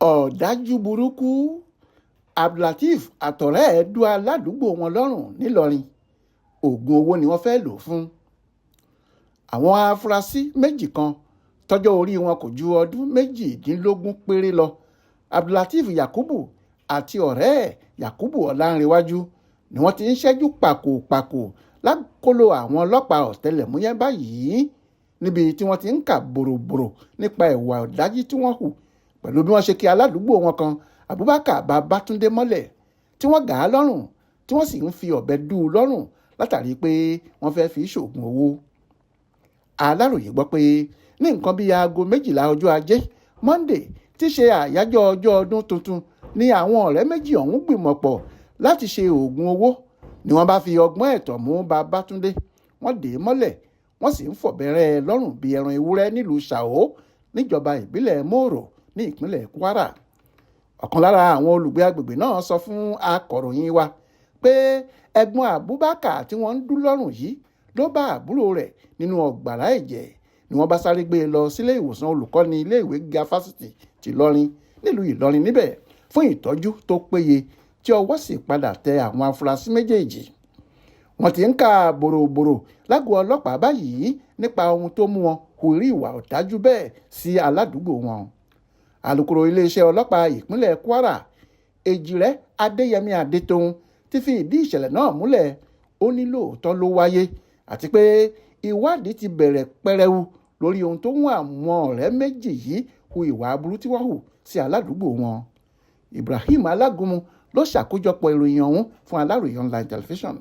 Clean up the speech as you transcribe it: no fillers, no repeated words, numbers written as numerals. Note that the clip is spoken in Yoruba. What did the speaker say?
Odaju Buruku, Lateef àtọ̀rẹ́ ẹ̀ du aládùúgbò wọn lọ́rùn nílọrin. Oògùn owó ni wọ́n fẹ́ lò fún. Àwọn afurasí méjì kan tọ́jọ́ orí wọn kò ju ọdún 18 péré lọ, Lateef Yakubu àti ọ̀rẹ́ ẹ̀ Yakubu Ọlánrewájú, ni wọ́n ti ń ṣẹ́jú pàkó lákòlò àwọn ọlọ́pàá ọ̀tẹlẹ̀múyẹ́ báyìí, níbi tí wọ́n ti ń kà bòròbòrò nípa ìwà ọ̀dájú tí wọ́n hù pẹ̀lú bí wọ́n ṣe kí aládùúgbò wọn kan Abubakar Babatunde mọ́lẹ̀, tí wọ́n gà á lọ́rùn, tí wọ́n sì ń fi ọ̀bẹ dú u lọ́rùn látàrí pé wọ́n fẹ́ fi ṣoògùn owó. Aláròyé gbọ́ pé ní nǹkan bíi aago 12 ọjọ́ ajé Monday, tí ṣe àyájọ́ ọjọ́ ọdún tuntun, ni àwọn ọ̀rẹ́ méjì ọ̀hún gbìmọ̀ pọ̀ láti ṣe oògùn owó. Ni wọ́n bá fi ọgbọ́n ẹ̀tọ́ mú Babatunde, wọ́n dè é mọ́lẹ̀, wọ́n sì ń fọ̀bẹ̀rẹ̀ lọ́rùn bíi ẹran ewúrẹ́ nílùú Ṣàó níjọba ìbílẹ̀ Mòrò ní ìpínlẹ̀ Kwara. Ọ̀kan lára àwọn olùgbé agbègbè náà sọ fún akọ̀ròyìn wa pé ẹ̀gbọ́n Abubakar tí wọ́n ń dú lọ́rùn yìí ló bá àbúrò rẹ̀ nínú ọ̀gbàrá ẹ̀jẹ̀. Ni wọ́n bá sáré gbé e lọ sílé ìwòsàn olùkọ́ni iléèwé gíga fásitì ti Ìlọrin nílùú Ìlọrin níbẹ̀ fún ìtọ́jú tó péye, tí ọwọ́ sì padà tẹ àwọn afurasí méjèèjì. Wọ́n ti ń kà bòròbòrò lágọ̀ọ́ ọlọ́pàá báyìí nípa ohun tó mú wọn hu irú ìwà ọ̀dájú bẹ́ẹ̀ sí aládùúgbò wọn. Alukoro iléeṣẹ́ ọlọ́pàá ìpínlẹ̀ Kwara, Èjìrẹ́ Adéyẹmí Adétóun, ti fi ìdí ìṣẹ̀lẹ̀ náà múlẹ̀. Ó ní lóòótọ́ ló wáyé àti pé ìwádìí ti bẹ̀rẹ̀ pẹrẹwu lórí ohun tó mú àwọn ọ̀rẹ́ méjì yìí hu ìwà aburú tí wọ́n hù sí aládùúgbò wọn. Ibrahim Alágúnmu ló ṣàkójọpọ̀ ìròyìn ọ̀hún fún Aláròyé online television.